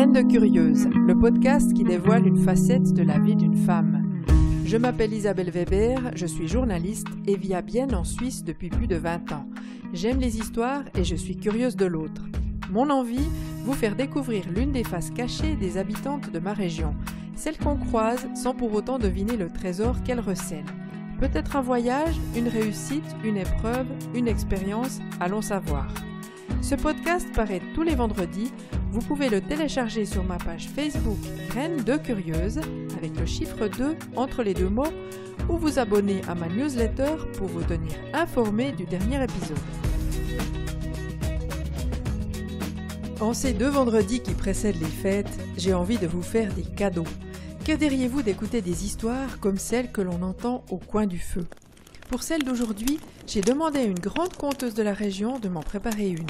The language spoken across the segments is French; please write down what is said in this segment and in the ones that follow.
Graines de Curieuse, le podcast qui dévoile une facette de la vie d'une femme. Je m'appelle Isabelle Weber, je suis journaliste et vis à Bienne en Suisse depuis plus de 20 ans. J'aime les histoires et je suis curieuse de l'autre. Mon envie, vous faire découvrir l'une des faces cachées des habitantes de ma région, celle qu'on croise sans pour autant deviner le trésor qu'elle recèle. Peut-être un voyage, une réussite, une épreuve, une expérience, allons savoir. Ce podcast paraît tous les vendredis. Vous pouvez le télécharger sur ma page Facebook Graines de Curieuse avec le chiffre 2 entre les deux mots ou vous abonner à ma newsletter pour vous tenir informé du dernier épisode. En ces 2 vendredis qui précèdent les fêtes, j'ai envie de vous faire des cadeaux. Que diriez-vous d'écouter des histoires comme celles que l'on entend au coin du feu ? Pour celle d'aujourd'hui, j'ai demandé à une grande conteuse de la région de m'en préparer une.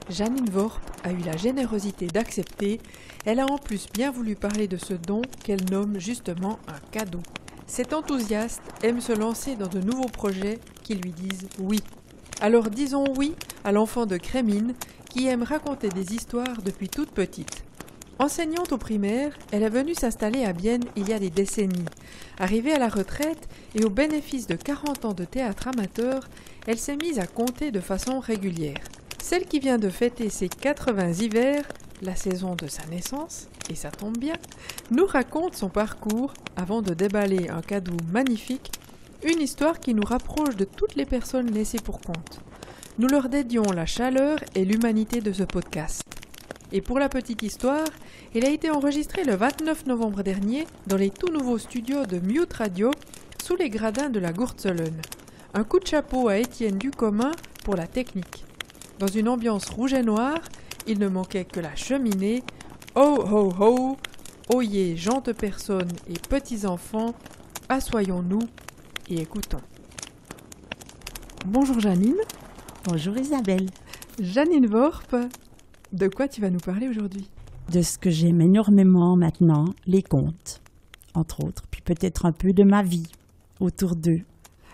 Janine Worp a eu la générosité d'accepter. Elle a en plus bien voulu parler de ce don qu'elle nomme justement un cadeau. Cette enthousiaste aime se lancer dans de nouveaux projets qui lui disent oui. Alors disons oui à l'enfant de Crémine qui aime raconter des histoires depuis toute petite. Enseignante au primaire, elle est venue s'installer à Bienne il y a des décennies. Arrivée à la retraite et au bénéfice de 40 ans de théâtre amateur, elle s'est mise à compter de façon régulière. Celle qui vient de fêter ses 80 hivers, la saison de sa naissance, et ça tombe bien, nous raconte son parcours avant de déballer un cadeau magnifique, une histoire qui nous rapproche de toutes les personnes laissées pour compte. Nous leur dédions la chaleur et l'humanité de ce podcast. Et pour la petite histoire, elle a été enregistrée le 29 novembre dernier dans les tout nouveaux studios de Mute Radio sous les gradins de la Gourtzelene. Un coup de chapeau à Étienne Ducommun pour la technique. Dans une ambiance rouge et noire, il ne manquait que la cheminée. Oh ho ho, oyez, gentes personnes et petits enfants, assoyons-nous et écoutons. Bonjour Janine. Bonjour Isabelle. Janine Worp, de quoi tu vas nous parler aujourd'hui ? De ce que j'aime énormément maintenant, les contes, entre autres, puis peut-être un peu de ma vie autour d'eux.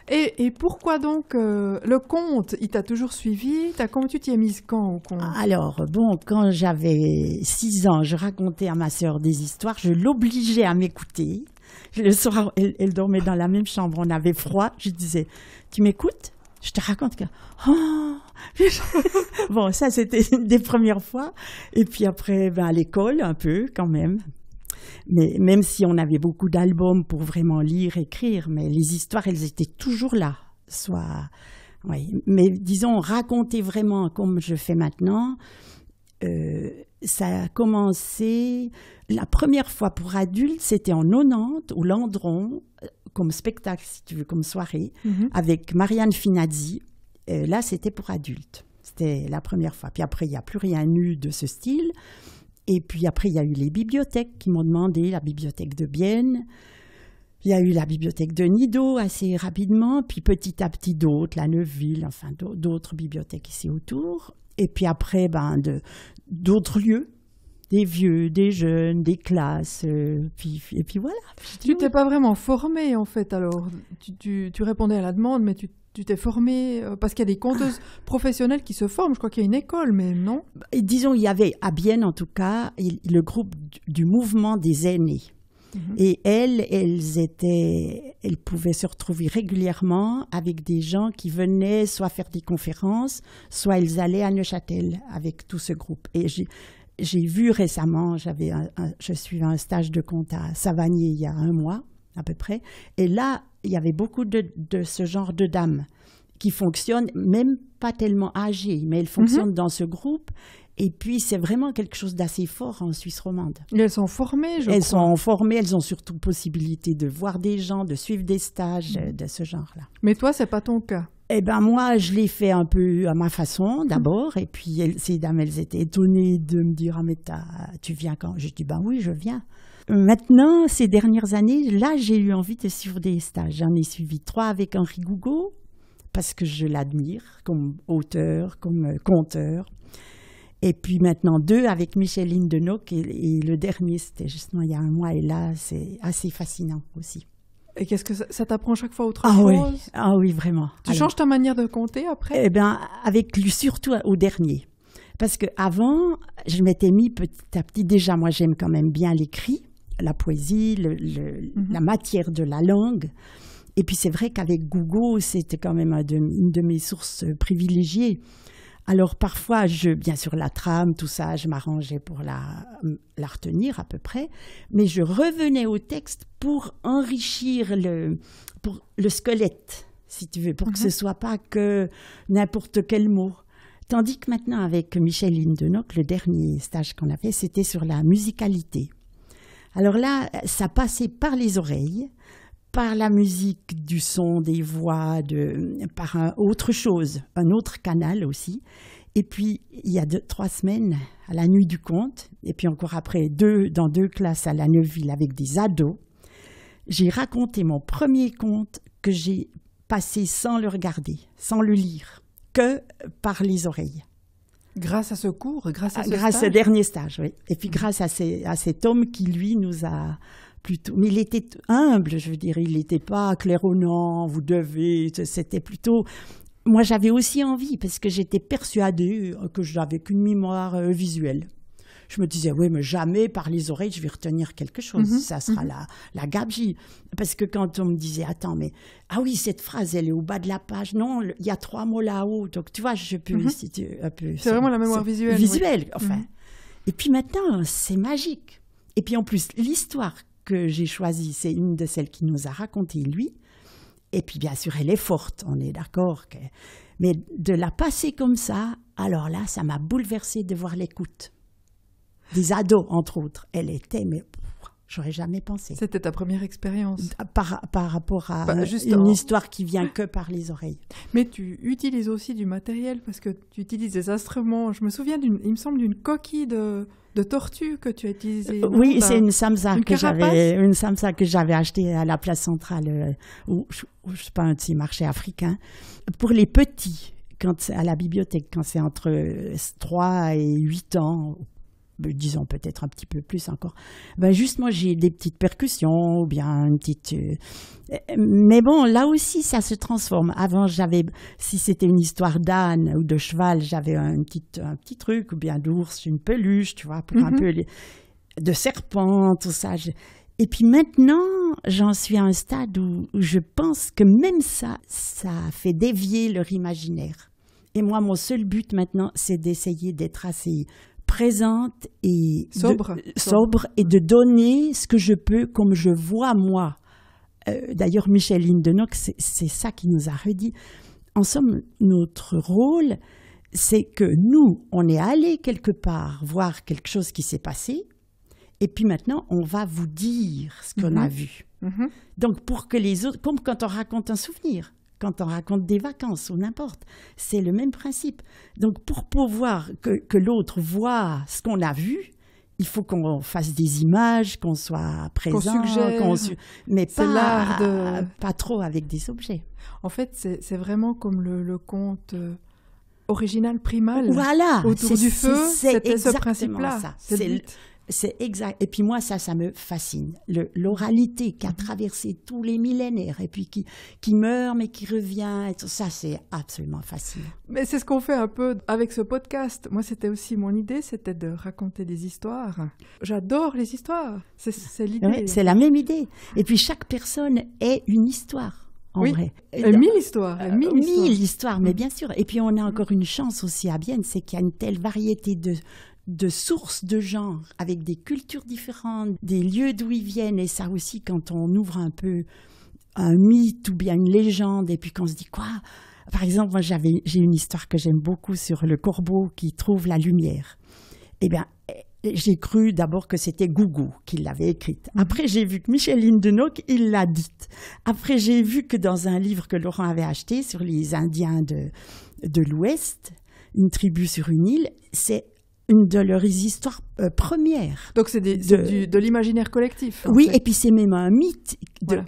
Et pourquoi donc le conte, il t'a toujours suivi ? Comment tu t'y es mise quand au conte ? Alors, bon, quand j'avais 6 ans, je racontais à ma sœur des histoires, je l'obligeais à m'écouter. Le soir, elle dormait dans la même chambre, on avait froid, je disais, tu m'écoutes ? Je te raconte que... Oh bon, ça, c'était une des premières fois. Et puis après, à l'école, un peu quand même. Mais même si on avait beaucoup d'albums pour vraiment lire, écrire, mais les histoires, elles étaient toujours là. Oui. Mais disons, raconter vraiment comme je fais maintenant, ça a commencé... La première fois pour adultes, c'était en 90, au Landron, comme spectacle, si tu veux, comme soirée, avec Marianne Finazzi. Là, c'était pour adultes. C'était la première fois. Puis après, il n'y a plus rien eu de ce style. Et puis après, il y a eu les bibliothèques qui m'ont demandé, la bibliothèque de Bienne. Il y a eu la bibliothèque de Nidau assez rapidement. Puis petit à petit, d'autres, la Neuville, enfin d'autres bibliothèques ici autour. Et puis après, d'autres lieux. Des vieux, des jeunes, des classes, et puis voilà. Tu t'es pas vraiment formée en fait alors. Tu répondais à la demande, mais tu t'es formée parce qu'il y a des conteuses professionnelles qui se forment. Je crois qu'il y a une école même, non ? Et disons, il y avait à Bienne en tout cas le groupe du mouvement des aînés. Et elles pouvaient se retrouver régulièrement avec des gens qui venaient soit faire des conférences, soit elles allaient à Neuchâtel avec tout ce groupe. Et j'ai vu récemment, je suivais un stage de compte à Savagnier il y a 1 mois à peu près, et là, il y avait beaucoup de ce genre de dames qui fonctionnent, même pas tellement âgées, mais elles fonctionnent dans ce groupe, et puis c'est vraiment quelque chose d'assez fort en Suisse romande. Et elles sont formées, Elles sont formées, elles ont surtout possibilité de voir des gens, de suivre des stages de ce genre-là. Mais toi, c'est pas ton cas ? Eh bien, moi, je l'ai fait un peu à ma façon, d'abord. Et puis, ces dames, elles étaient étonnées de me dire « Ah, mais tu viens quand ?» Je dis « Ben oui, je viens. » Maintenant, ces dernières années, là, j'ai eu envie de suivre des stages. J'en ai suivi 3 avec Henri Gougaud, parce que je l'admire comme auteur, comme conteur. Et puis maintenant, 2 avec Micheline Denoc. Et le dernier, c'était justement il y a 1 mois. Et là, c'est assez fascinant aussi. Et qu'est-ce que ça t'apprend chaque fois autre chose ? Ah oui, vraiment. Tu changes ta manière de compter après ? Eh bien, surtout au dernier. Parce qu'avant, je m'étais mis petit à petit, déjà moi j'aime quand même bien l'écrit, la poésie, la matière de la langue. Et puis c'est vrai qu'avec Google, c'était quand même une de mes sources privilégiées. Alors parfois, bien sûr la trame, tout ça, je m'arrangeais pour la retenir à peu près, mais je revenais au texte pour enrichir pour le squelette, si tu veux, pour que ce soit pas que n'importe quel mot. Tandis que maintenant, avec Michel Lindenock, le dernier stage qu'on a fait, c'était sur la musicalité. Alors là, ça passait par les oreilles, par la musique, du son, des voix, par autre chose, un autre canal aussi. Et puis, il y a 3 semaines, à la Nuit du Conte, et puis encore après, dans 2 classes à la Neuville avec des ados, j'ai raconté mon premier conte que j'ai passé sans le regarder, sans le lire, que par les oreilles. Grâce à ce cours, grâce à ce Grâce stage. au dernier stage, oui. Et puis grâce à cet homme qui, lui, nous a plutôt... Mais il était humble, je veux dire, il n'était pas claironnant, vous devez... C'était plutôt... Moi, j'avais aussi envie, parce que j'étais persuadée que je n'avais qu'une mémoire visuelle. Je me disais, oui, mais jamais par les oreilles, je vais retenir quelque chose. Ça sera la gabegie. Parce que quand on me disait, attends, mais, ah oui, cette phrase, elle est au bas de la page. Non, il y a 3 mots là-haut. Donc, tu vois, je peux un peu... C'est vraiment la mémoire visuelle. Visuelle, oui. enfin. Et puis maintenant, c'est magique. Et puis en plus, l'histoire que j'ai choisie, c'est une de celles qu'il nous a racontées, lui. Et puis, bien sûr, elle est forte, on est d'accord. Mais de la passer comme ça, alors là, ça m'a bouleversée de voir l'écoute. Des ados, entre autres. Elle était, mais j'aurais jamais pensé. C'était ta première expérience. Par rapport à une histoire qui vient que par les oreilles. Mais tu utilises aussi du matériel, parce que tu utilises des instruments. Je me souviens, il me semble, d'une coquille de tortue que tu as utilisée. Oui, c'est une samsa que j'avais achetée à la place centrale, ou je sais pas, un petit marché africain. Pour les petits, à la bibliothèque, quand c'est entre 3 et 8 ans, disons peut-être un petit peu plus encore, justement j'ai des petites percussions ou bien une petite... Mais bon, là aussi ça se transforme. Avant, si c'était une histoire d'âne ou de cheval, j'avais un petit truc, ou bien d'ours, une peluche, tu vois, pour un peu de serpent, tout ça. Et puis maintenant, j'en suis à un stade où je pense que même ça fait dévier leur imaginaire. Et moi, mon seul but maintenant, c'est d'essayer d'être assez présente et sobre et de donner ce que je peux comme je vois moi. D'ailleurs, Michel Lindenock, c'est ça qui nous a redit. En somme, notre rôle, c'est que nous, on est allé quelque part voir quelque chose qui s'est passé, et puis maintenant, on va vous dire ce qu'on a vu. Donc, pour que les autres, comme quand on raconte un souvenir, quand on raconte des vacances ou n'importe, c'est le même principe. Donc, pour pouvoir que l'autre voit ce qu'on a vu, il faut qu'on fasse des images, qu'on soit présent, qu'on suggère. Mais pas trop avec des objets. En fait, c'est vraiment comme le conte original primal. Voilà, autour du feu, c'était ce principe-là. C'est exact. Et puis moi, ça me fascine. L'oralité qui a traversé tous les millénaires et puis qui meurt mais qui revient. Et tout ça, c'est absolument fascinant. Mais c'est ce qu'on fait un peu avec ce podcast. Moi, c'était aussi mon idée, c'était de raconter des histoires. J'adore les histoires. C'est l'idée. Oui, c'est la même idée. Et puis chaque personne est une histoire. En vrai. 1000 histoires. 1000 histoires, mais bien sûr. Et puis on a encore une chance aussi à Bienne, c'est qu'il y a une telle variété de sources de genre, avec des cultures différentes, des lieux d'où ils viennent. Et ça aussi, quand on ouvre un peu un mythe ou bien une légende, et puis qu'on se dit quoi. Par exemple, moi j'ai une histoire que j'aime beaucoup sur le corbeau qui trouve la lumière. Eh bien, j'ai cru d'abord que c'était Gougou qui l'avait écrite. Après, j'ai vu que Michel Lindenock, il l'a dite. Après, j'ai vu que dans un livre que Laurent avait acheté sur les Indiens de l'Ouest, une tribu sur une île, c'est une de leurs histoires première. Donc c'est de l'imaginaire collectif. Oui, en fait. et puis c'est même un mythe Voilà.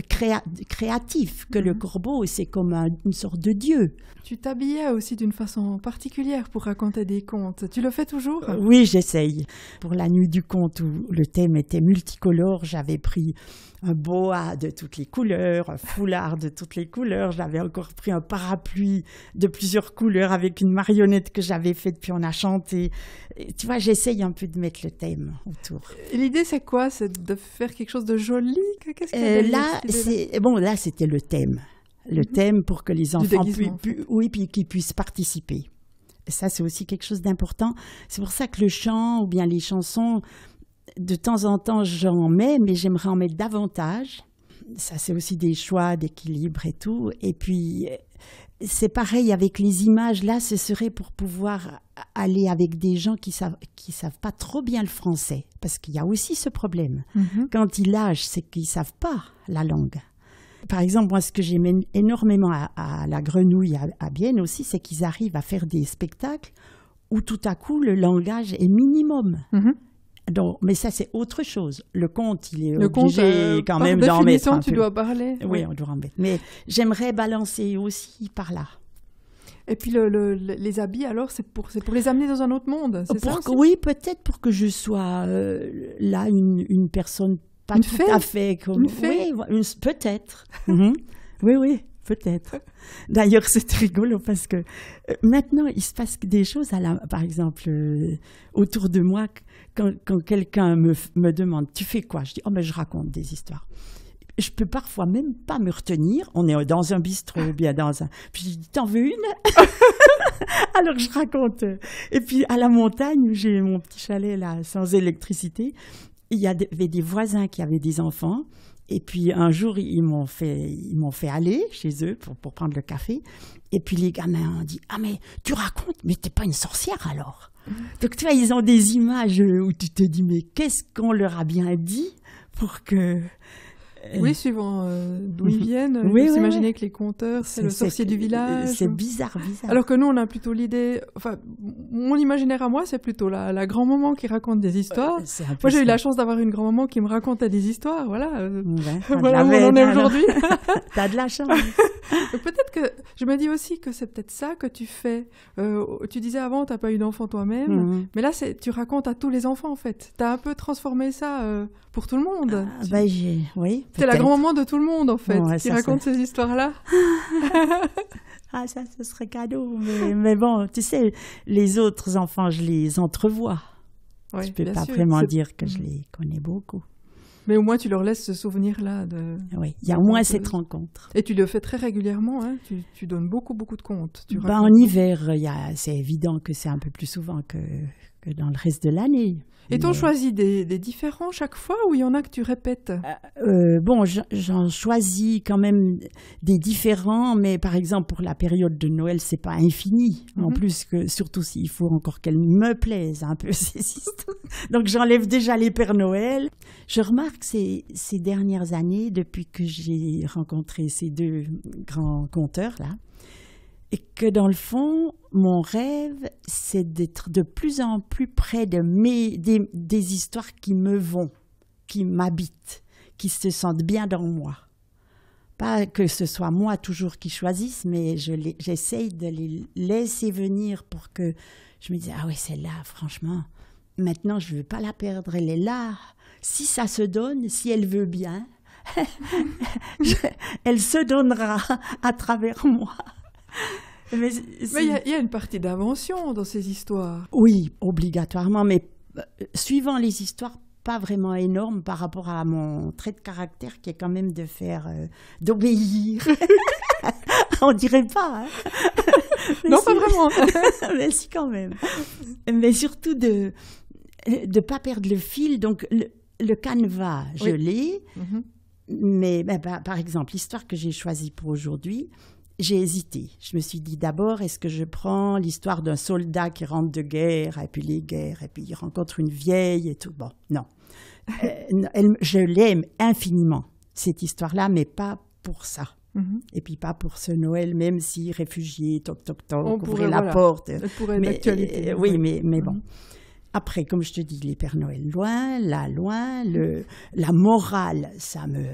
créatif, que le corbeau, c'est comme une sorte de dieu. Tu t'habillais aussi d'une façon particulière pour raconter des contes. Tu le fais toujours? Oui, j'essaye. Pour la nuit du conte, où le thème était multicolore, j'avais pris un boa de toutes les couleurs, un foulard de toutes les couleurs. J'avais encore pris un parapluie de plusieurs couleurs avec une marionnette que j'avais faite, puis on a chanté. Et tu vois, j'essaye un peu de mettre le thème autour. Et l'idée, c'est quoi? C'est de faire quelque chose de joli? Qu'est-ce qu'il y a derrière cette idée-là? Là, c'était le thème. Le thème pour que les enfants déguisement, puis qu'ils puissent participer. Et ça, c'est aussi quelque chose d'important. C'est pour ça que le chant ou bien les chansons, de temps en temps, j'en mets, mais j'aimerais en mettre davantage. Ça, c'est aussi des choix d'équilibre et tout. Et puis, c'est pareil avec les images. Là, ce serait pour pouvoir aller avec des gens qui savent pas trop bien le français. Parce qu'il y a aussi ce problème. Quand ils lâchent, c'est qu'ils savent pas la langue. Par exemple, moi, ce que j'aime énormément à la Grenouille, à Bienne aussi, c'est qu'ils arrivent à faire des spectacles où tout à coup, le langage est minimum. Donc, mais ça, c'est autre chose. Le conte, il est obligé quand même d'en mettre un peu. Tu dois parler. Oui, on doit en mettre. Mais j'aimerais balancer aussi par là. Et puis les habits, alors, c'est pour les amener dans un autre monde, c'est ça aussi? Oui, peut-être pour que je sois là une personne pas une tout fée? à fait comme... Une fée? Oui, peut-être. Oui, peut-être. D'ailleurs, c'est rigolo parce que maintenant, il se passe des choses, par exemple, autour de moi, quand quelqu'un me demande « Tu fais quoi ?» Je dis « Oh, mais je raconte des histoires. » Je peux parfois même pas me retenir. On est dans un bistrot ou bien dans un... Puis je dis « T'en veux une ?» Alors je raconte. Et puis à la montagne, où j'ai mon petit chalet là, sans électricité, il y avait des voisins qui avaient des enfants. Et puis un jour, ils m'ont fait aller chez eux pour prendre le café. Et puis les gamins ont dit « Ah mais tu racontes, mais t'es pas une sorcière alors ?» Donc tu vois, ils ont des images où tu te dis « Mais qu'est-ce qu'on leur a bien dit pour que... » Oui, suivant d'où ils viennent. Oui, Il faut s'imaginer que les conteurs, c'est le sorcier du village. C'est bizarre. Alors que nous, on a plutôt l'idée... Enfin, mon imaginaire à moi, c'est plutôt la grand-maman qui raconte des histoires. Moi, j'ai eu la chance d'avoir une grand-maman qui me racontait des histoires. Voilà, voilà où on en est aujourd'hui. T'as de la chance. Peut-être que... Je me dis aussi que c'est peut-être ça que tu fais. Tu disais avant, t'as pas eu d'enfant toi-même. Mais là, tu racontes à tous les enfants, en fait. T'as un peu transformé ça pour tout le monde. Oui. C'est la grand-maman de tout le monde, en fait, qui raconte ces histoires-là. Ah, ça, ce serait cadeau. Mais bon, tu sais, les autres enfants, je les entrevois. Oui, je ne peux pas vraiment dire que je les connais beaucoup. Mais au moins, tu leur laisses ce souvenir-là. Oui, il y a au moins cette rencontre. Et tu le fais très régulièrement, hein? Tu donnes beaucoup de contes. En hiver, c'est évident que c'est un peu plus souvent que dans le reste de l'année. Et t'en choisis des différents chaque fois ou il y en a que tu répètes? Bon, j'en choisis quand même des différents, mais par exemple pour la période de Noël, c'est pas infini. En plus, surtout s'il faut encore qu'elles me plaisent un peu ces histoires. Donc j'enlève déjà les Pères Noël. Je remarque ces dernières années, depuis que j'ai rencontré ces deux grands conteurs là, et que dans le fond, mon rêve, c'est d'être de plus en plus près de des histoires qui me vont, qui m'habitent, qui se sentent bien dans moi. Pas que ce soit moi toujours qui choisisse, mais j'essaye de les laisser venir pour que je me dise « Ah oui, celle-là, franchement, maintenant je ne veux pas la perdre, elle est là. Si ça se donne, si elle veut bien, elle se donnera à travers moi. » Mais il y a une partie d'invention dans ces histoires. Oui, obligatoirement, mais suivant les histoires, pas vraiment énorme par rapport à mon trait de caractère qui est quand même d'obéir. On dirait pas. Hein? Non, pas vraiment. Mais si, quand même. Mais surtout de pas perdre le fil. Donc, le canevas, je l'ai. Mais par exemple, l'histoire que j'ai choisie pour aujourd'hui, j'ai hésité. Je me suis dit d'abord, est-ce que je prends l'histoire d'un soldat qui rentre de guerre, et puis les guerres, et puis il rencontre une vieille et tout. Bon, non. Je l'aime infiniment, cette histoire-là, mais pas pour ça. Et puis pas pour ce Noël, même si réfugié, toc, toc, toc, ouvrez la porte. Elle pourrait être d'actualité. Oui, mais bon. Après, comme je te dis, les Pères Noël loin, la morale, ça me...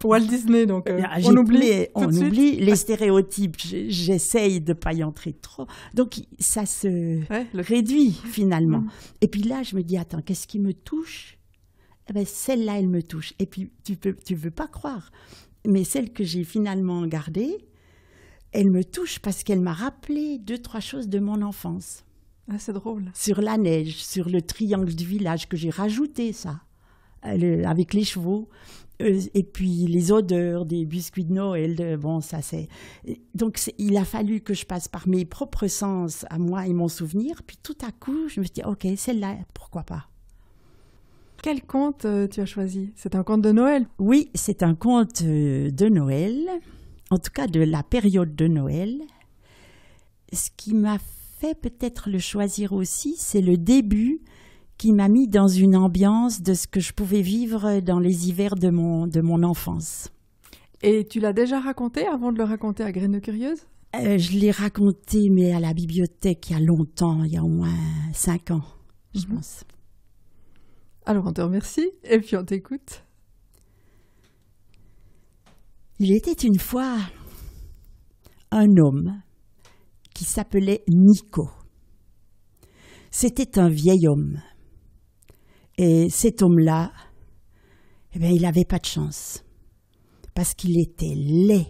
Walt Disney, donc on oublie les stéréotypes. J'essaye de ne pas y entrer trop. Donc, ça se réduit finalement. Et puis là, je me dis, attends, qu'est-ce qui me touche? Eh bien, celle-là, elle me touche. Et puis, tu veux pas croire. Mais celle que j'ai finalement gardée, elle me touche parce qu'elle m'a rappelé 2-3 choses de mon enfance. Ah, c'est drôle. Sur la neige, sur le triangle du village, que j'ai rajouté ça, avec les chevaux. Et puis les odeurs des biscuits de Noël, bon, ça c'est... Donc il a fallu que je passe par mes propres sens à moi et mon souvenir. Puis tout à coup, je me suis dit, ok, celle-là, pourquoi pas? Quel conte tu as choisi? C'est un conte de Noël? Oui, c'est un conte de Noël, en tout cas de la période de Noël. Ce qui m'a fait peut-être le choisir aussi, c'est le début qui m'a mis dans une ambiance de ce que je pouvais vivre dans les hivers de mon enfance. Et tu l'as déjà raconté avant de le raconter à Graines de Curieuses? Je l'ai raconté, mais à la bibliothèque il y a longtemps, il y a au moins 5 ans, je pense. Alors on te remercie et puis on t'écoute. Il était une fois un homme qui s'appelait Nico. C'était un vieil homme. Et cet homme-là, eh bien, il n'avait pas de chance. Parce qu'il était laid.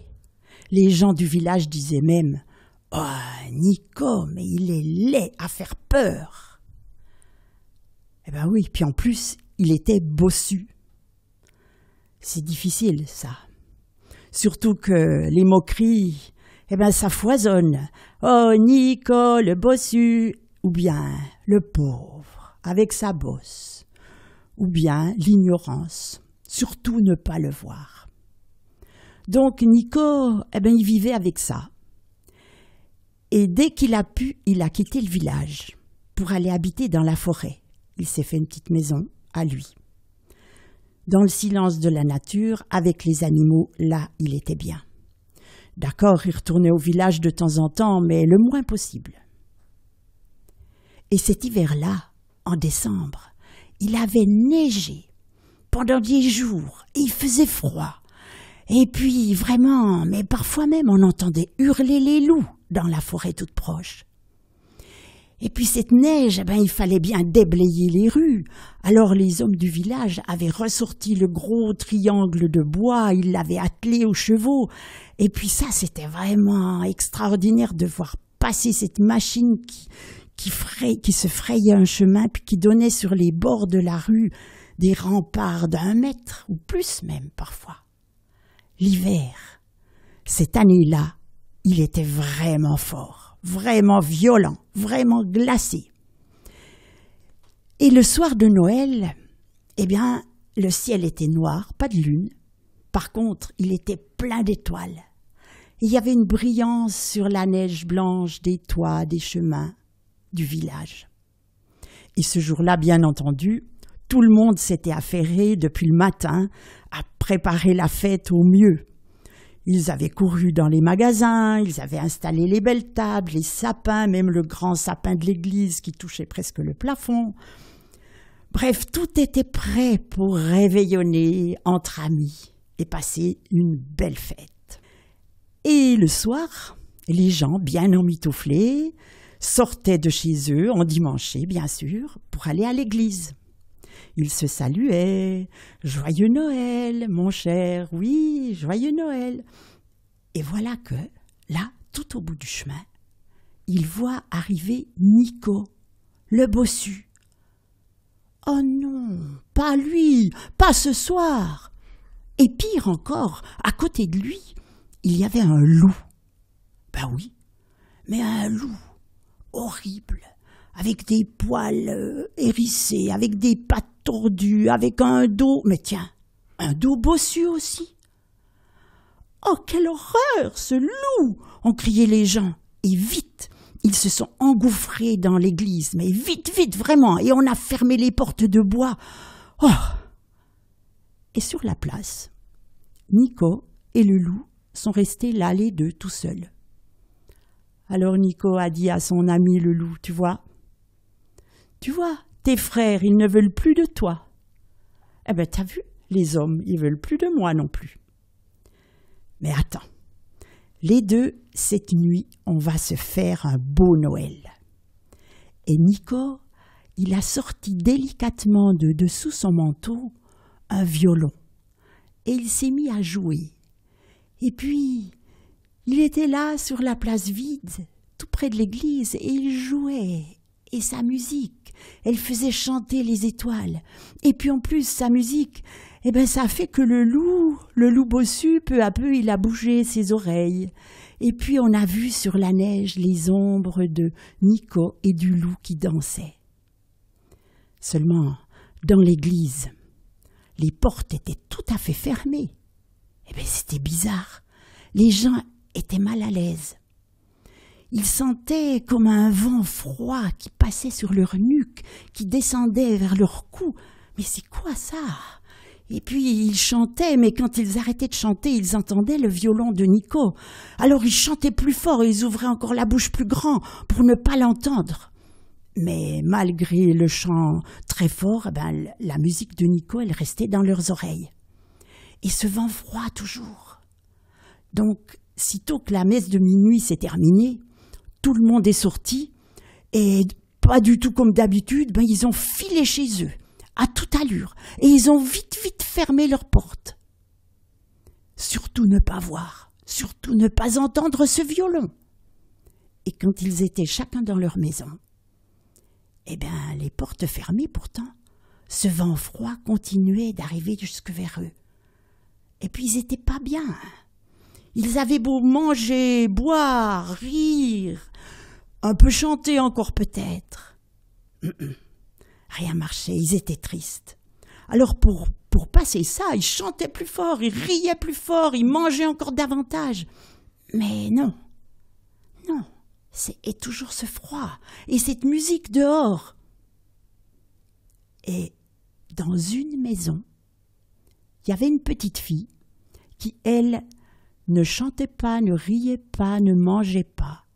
Les gens du village disaient même « Oh, Nico, mais il est laid à faire peur !» Eh bien oui, puis en plus, il était bossu. C'est difficile, ça. Surtout que les moqueries, eh bien, ça foisonne. « Oh, Nico, le bossu !» Ou bien « le pauvre, avec sa bosse !» Ou bien l'ignorance, surtout ne pas le voir. Donc Nico, eh ben, il vivait avec ça. Et dès qu'il a pu, il a quitté le village pour aller habiter dans la forêt. Il s'est fait une petite maison à lui. Dans le silence de la nature, avec les animaux, là, il était bien. D'accord, il retournait au village de temps en temps, mais le moins possible. Et cet hiver-là, en décembre, il avait neigé pendant 10 jours, et il faisait froid. Et puis, vraiment, mais parfois même, on entendait hurler les loups dans la forêt toute proche. Et puis cette neige, eh ben, il fallait bien déblayer les rues. Alors les hommes du village avaient ressorti le gros triangle de bois, ils l'avaient attelé aux chevaux. Et puis ça, c'était vraiment extraordinaire de voir passer cette machine qui se frayait un chemin, puis qui donnait sur les bords de la rue des remparts d'1 mètre, ou plus même parfois. L'hiver, cette année-là, il était vraiment fort, vraiment violent, vraiment glacé. Et le soir de Noël, eh bien, le ciel était noir, pas de lune. Par contre, il était plein d'étoiles. Il y avait une brillance sur la neige blanche des toits, des chemins du village. Et ce jour-là, bien entendu, tout le monde s'était affairé depuis le matin à préparer la fête au mieux. Ils avaient couru dans les magasins, ils avaient installé les belles tables, les sapins, même le grand sapin de l'église qui touchait presque le plafond. Bref, tout était prêt pour réveillonner entre amis et passer une belle fête. Et le soir, les gens, bien emmitouflés, sortaient de chez eux, endimanchés bien sûr, pour aller à l'église. Ils se saluaient. « Joyeux Noël, mon cher, oui, joyeux Noël !» Et voilà que, là, tout au bout du chemin, ils voient arriver Nico, le bossu. « Oh non, pas lui, pas ce soir !» Et pire encore, à côté de lui, il y avait un loup. Ben oui, mais un loup horrible, avec des poils hérissés, avec des pattes tordues, avec un dos, mais tiens, un dos bossu aussi. « Oh, quelle horreur, ce loup !» ont crié les gens. Et vite, ils se sont engouffrés dans l'église, mais vite, vite, vraiment, et on a fermé les portes de bois. Oh ! Et sur la place, Nico et le loup sont restés là, les deux, tout seuls. Alors Nico a dit à son ami le loup, « Tu vois, Tu vois, tes frères, ils ne veulent plus de toi. Eh bien, t'as vu, les hommes, ils veulent plus de moi non plus. Mais attends, les deux, cette nuit, on va se faire un beau Noël. » Et Nico, il a sorti délicatement de dessous son manteau un violon. Et il s'est mis à jouer. Et puis, il était là sur la place vide, tout près de l'église, et il jouait. Et sa musique, elle faisait chanter les étoiles. Et puis en plus, sa musique, eh ben, ça a fait que le loup bossu, peu à peu, il a bougé ses oreilles. Et puis on a vu sur la neige les ombres de Nico et du loup qui dansaient. Seulement, dans l'église, les portes étaient tout à fait fermées. Eh bien, c'était bizarre. Les gens étaient mal à l'aise. Ils sentaient comme un vent froid qui passait sur leur nuque, qui descendait vers leur cou. Mais c'est quoi ça? Et puis ils chantaient, mais quand ils arrêtaient de chanter, ils entendaient le violon de Nico. Alors ils chantaient plus fort et ils ouvraient encore la bouche plus grand pour ne pas l'entendre. Mais malgré le chant très fort, la musique de Nico, elle restait dans leurs oreilles. Et ce vent froid toujours. Donc, sitôt que la messe de minuit s'est terminée, tout le monde est sorti et pas du tout comme d'habitude, ils ont filé chez eux, à toute allure, et ils ont vite fermé leurs portes. Surtout ne pas voir, surtout ne pas entendre ce violon. Et quand ils étaient chacun dans leur maison, les portes fermées pourtant, ce vent froid continuait d'arriver jusque vers eux. Et puis ils n'étaient pas bien. Ils avaient beau manger, boire, rire, un peu chanter encore peut-être. Rien marchait, ils étaient tristes. Alors pour passer ça, ils chantaient plus fort, ils riaient plus fort, ils mangeaient encore davantage. Mais non, c'est toujours ce froid et cette musique dehors. Et dans une maison, il y avait une petite fille qui, elle, ne chantait pas, ne riait pas, ne mangeait pas.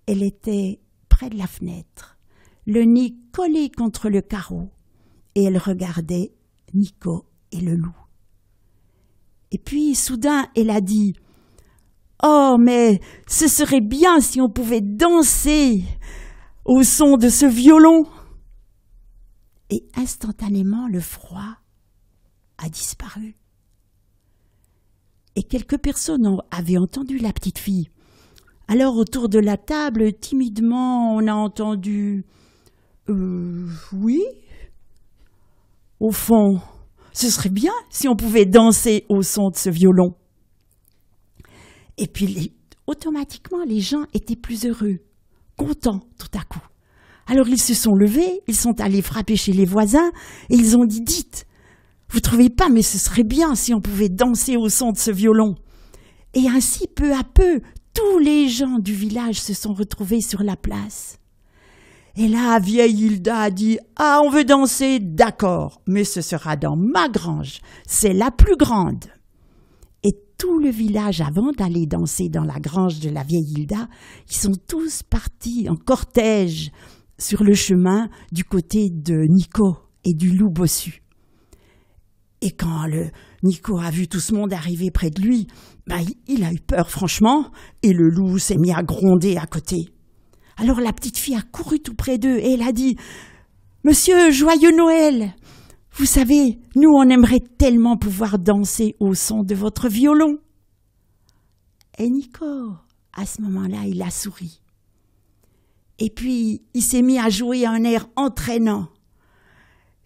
Elle était près de la fenêtre, le nez collé contre le carreau, et elle regardait Nico et le loup. Et puis, soudain, elle a dit « Oh, mais ce serait bien si on pouvait danser au son de ce violon !» Et instantanément, le froid a disparu. Et quelques personnes avaient entendu la petite fille. Alors, autour de la table, timidement, on a entendu « Oui, au fond, ce serait bien si on pouvait danser au son de ce violon. » Et puis, automatiquement, les gens étaient plus heureux, contents tout à coup. Alors, ils se sont levés, ils sont allés frapper chez les voisins et ils ont dit « Dites, vous trouvez pas, mais ce serait bien si on pouvait danser au son de ce violon. » Et ainsi, peu à peu, tous les gens du village se sont retrouvés sur la place. Et là, vieille Hilda a dit « Ah, on veut danser, d'accord, mais ce sera dans ma grange, c'est la plus grande. » Et tout le village, avant d'aller danser dans la grange de la vieille Hilda, ils sont tous partis en cortège sur le chemin du côté de Nico et du loup bossu. Et quand Nico a vu tout ce monde arriver près de lui, il a eu peur franchement, et le loup s'est mis à gronder à côté. Alors la petite fille a couru tout près d'eux et elle a dit « Monsieur, joyeux Noël! Vous savez, nous on aimerait tellement pouvoir danser au son de votre violon. » Et Nico, à ce moment-là, il a souri. Et puis il s'est mis à jouer un air entraînant.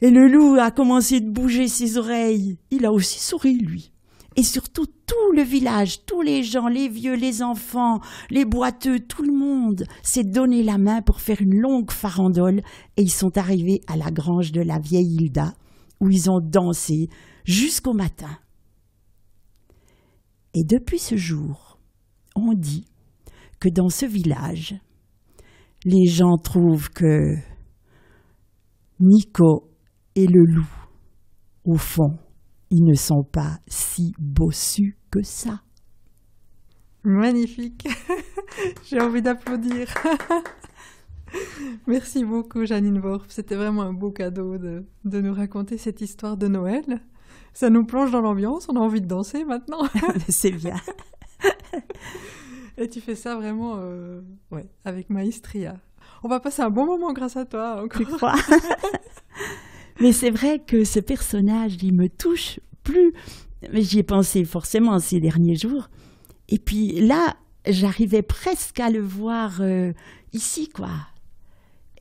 Et le loup a commencé de bouger ses oreilles. Il a aussi souri, lui. Et surtout, tout le village, tous les gens, les vieux, les enfants, les boiteux, tout le monde s'est donné la main pour faire une longue farandole. Et ils sont arrivés à la grange de la vieille Hilda, où ils ont dansé jusqu'au matin. Et depuis ce jour, on dit que dans ce village, les gens trouvent que Nico et le loup, au fond, ils ne sont pas si bossus que ça. Magnifique. J'ai envie d'applaudir. Merci beaucoup, Janine Worf. C'était vraiment un beau cadeau de nous raconter cette histoire de Noël. Ça nous plonge dans l'ambiance, on a envie de danser maintenant. C'est bien. Et tu fais ça vraiment avec maestria. On va passer un bon moment grâce à toi encore. Tu crois? Mais c'est vrai que ce personnage, il me touche plus. Mais j'y ai pensé forcément ces derniers jours. Et puis là, j'arrivais presque à le voir ici, quoi.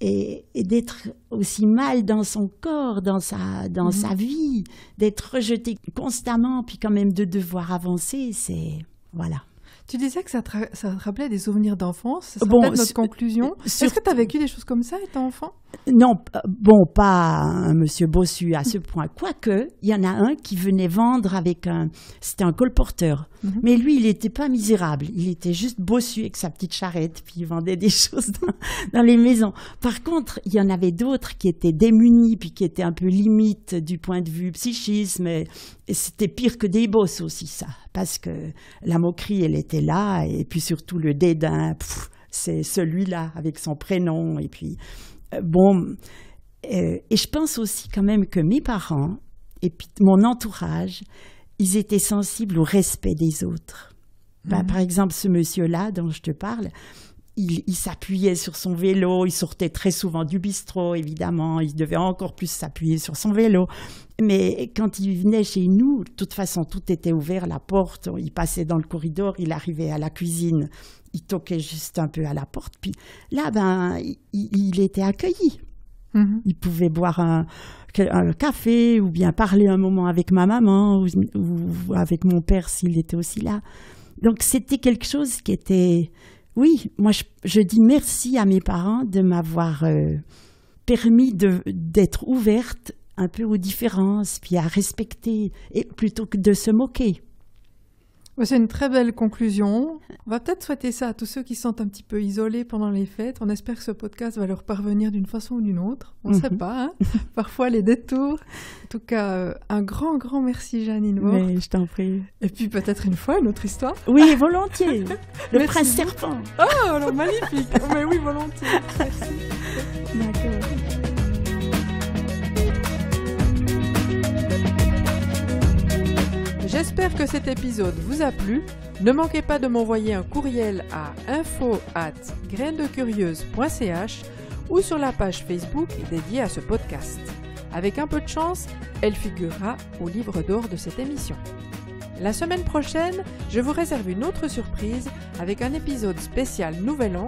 Et d'être aussi mal dans son corps, dans sa vie, d'être rejeté constamment, puis quand même de devoir avancer, c'est... Voilà. Tu disais que ça te rappelait des souvenirs d'enfance, ça serait peut-être notre conclusion. Est-ce que tu as vécu des choses comme ça étant enfant? Non, pas un monsieur bossu à ce point. Quoique, il y en a un qui venait vendre c'était un colporteur. Mais lui, il n'était pas misérable. Il était juste bossu avec sa petite charrette, puis il vendait des choses dans les maisons. Par contre, il y en avait d'autres qui étaient démunis, puis qui étaient un peu limite du point de vue psychisme. Et c'était pire que des bosses aussi, ça. Parce que la moquerie, elle était là, et puis surtout le dédain, c'est celui-là avec son prénom, et puis... et je pense aussi quand même que mes parents et puis mon entourage, ils étaient sensibles au respect des autres. Par exemple, ce monsieur-là dont je te parle, il s'appuyait sur son vélo, il sortait très souvent du bistrot, évidemment, il devait encore plus s'appuyer sur son vélo. Mais quand il venait chez nous, de toute façon, tout était ouvert, la porte, il passait dans le corridor, il arrivait à la cuisine, il toquait juste un peu à la porte, puis là, il était accueilli. Il pouvait boire un café ou bien parler un moment avec ma maman ou avec mon père s'il était aussi là. Donc, c'était quelque chose qui était... Oui, moi, je dis merci à mes parents de m'avoir permis d'être ouverte un peu aux différences, puis à respecter, et plutôt que de se moquer. C'est une très belle conclusion. On va peut-être souhaiter ça à tous ceux qui se sentent un petit peu isolés pendant les fêtes. On espère que ce podcast va leur parvenir d'une façon ou d'une autre. On ne sait pas, hein. Parfois les détours. En tout cas, un grand, grand merci, Janine Worf. Mais je t'en prie. Et puis peut-être une fois, une autre histoire. Oui, volontiers. Le prince serpent. Oh, alors magnifique. Mais oui, volontiers. Merci. D'accord. J'espère que cet épisode vous a plu. Ne manquez pas de m'envoyer un courriel à info@grainesdecurieuse.ch ou sur la page Facebook dédiée à ce podcast. Avec un peu de chance, elle figurera au livre d'or de cette émission. La semaine prochaine, je vous réserve une autre surprise avec un épisode spécial Nouvel An.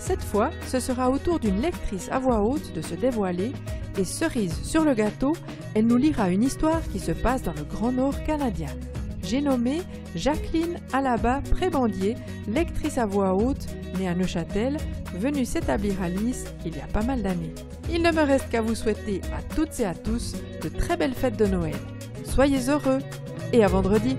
Cette fois, ce sera au tour d'une lectrice à voix haute de se dévoiler et cerise sur le gâteau, elle nous lira une histoire qui se passe dans le Grand Nord canadien. J'ai nommé Jacqueline Alaba Prébandier, lectrice à voix haute, née à Neuchâtel, venue s'établir à Nice il y a pas mal d'années. Il ne me reste qu'à vous souhaiter à toutes et à tous de très belles fêtes de Noël. Soyez heureux et à vendredi!